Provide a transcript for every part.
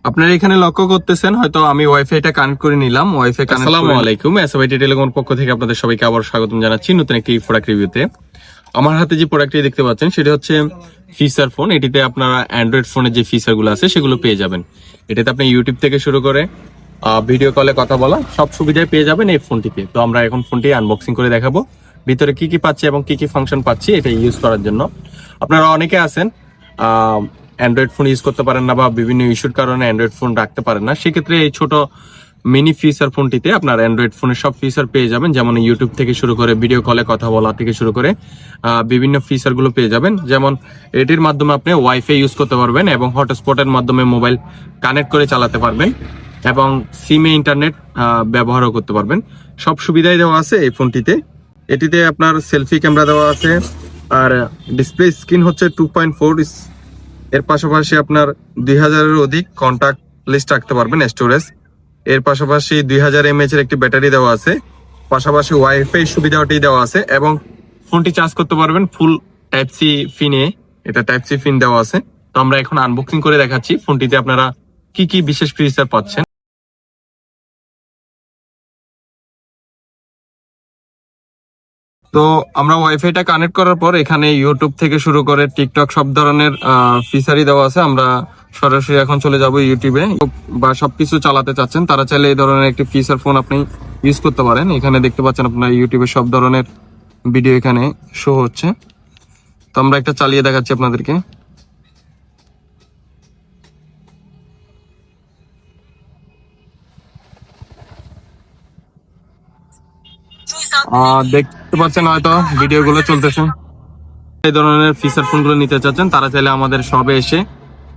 আপনারা এখানে লক্ষ্য করতেছেন হয়তো আমি ওয়াইফাইটা কানেক্ট করে নিলাম। Wifi connect. আসসালামু আলাইকুম, এসওয়াইটি টেলিকমের পক্ষ থেকে আপনাদের সবাইকে আবার স্বাগতম জানাচ্ছি নতুন একটি প্রোডাক্ট রিভিউতে। আমার হাতে যে প্রোডাক্টটি দেখতে পাচ্ছেন সেটা হচ্ছে ফিচার ফোন। এটিতে আপনারা অ্যান্ড্রয়েড ফোনের যে ফিচারগুলো আছে সেগুলো পেয়ে যাবেন। এটাতে আপনি ইউটিউব থেকে শুরু করে ভিডিও কলে কথা বলা সব সুবিধায় পেয়ে যাবেন এই ফোনটিতে। তো আমরা এখন ফোনটি আনবক্সিং করে দেখাবো ভিতরে কি কি পাচ্ছি এবং কি কি ফাংশন পাচ্ছি এটা ইউজ করার জন্য। আপনারা অনেকে আছেন অ্যান্ড্রয়েড ফোন ইউজ করতে পারেন না বা বিভিন্ন ইস্যুর কারণে অ্যান্ড্রয়েড ফোন রাখতে পারেন না, সেক্ষেত্রে এই ছোট মিনি ফিচার ফোনটিতে আপনার অ্যান্ড্রয়েড ফোনের সব ফিচার পেয়ে যাবেন, যেমন ইউটিউব থেকে শুরু করে ভিডিও কলে কথা বলা থেকে শুরু করে বিভিন্ন ফিচারগুলো পেয়ে যাবেন। যেমন এটির মাধ্যমে আপনি ওয়াইফাই ইউজ করতে পারবেন এবং হটস্পটের মাধ্যমে মোবাইল কানেক্ট করে চালাতে পারবেন এবং সিমে ইন্টারনেট ব্যবহারও করতে পারবেন। সব সুবিধাই দেওয়া আছে এই ফোনটিতে। এটিতে আপনার সেলফি ক্যামেরা দেওয়া আছে আর ডিসপ্লে স্ক্রিন হচ্ছে 2.4। এর পাশাপাশি আপনার 2000-এর অধিক কন্টাক্ট লিস্ট রাখতে পারবেন স্টোরেজ। এর পাশাপাশি 2000 mAh এর একটি ব্যাটারি দেওয়া আছে, পাশাপাশি ওয়াইফাই সুবিধাটি দেওয়া আছে এবং ফোনটি চার্জ করতে পারবেন ফুল টাইপ সি পিনে। এটা টাইপ সি পিন দেওয়া আছে। তো আমরা এখন আনবক্সিং করে দেখাচ্ছি ফোনটিতে আপনারা কি কি বিশেষ ফিচার পাচ্ছেন। তো আমরা ওয়াইফাইটা কানেক্ট করার পর এখানে ইউটিউব থেকে শুরু করে টিকটক সব ধরনের ফিচারই দেওয়া আছে। আমরা সরাসরি এখন চলে যাব ইউটিউবে। বা সবকিছু চালাতে চাচ্ছেন তারা চাইলে এই ধরনের একটি ফিচার ফোন আপনি ইউজ করতে পারেন। এখানে দেখতে পাচ্ছেন আপনার ইউটিউবে সব ধরনের ভিডিও এখানে শো হচ্ছে। তো আমরা একটা চালিয়ে দেখাচ্ছি আপনাদেরকে। দেখতে পাচ্ছেন হয়তো ভিডিওগুলো চলতেছে। এই ধরনের ফিচার ফোনগুলো নিতে চাচ্ছেন তারা চাইলে আমাদের শপে এসে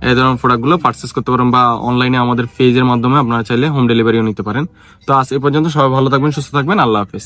এই ধরনের প্রোডাক্টগুলো পারচেস করতে পারেন বা অনলাইনে আমাদের পেজের মাধ্যমে আপনারা চাইলে হোম ডেলিভারিও নিতে পারেন। তো আজ এ পর্যন্ত, সবাই ভালো থাকবেন, সুস্থ থাকবেন, আল্লাহ হাফেজ।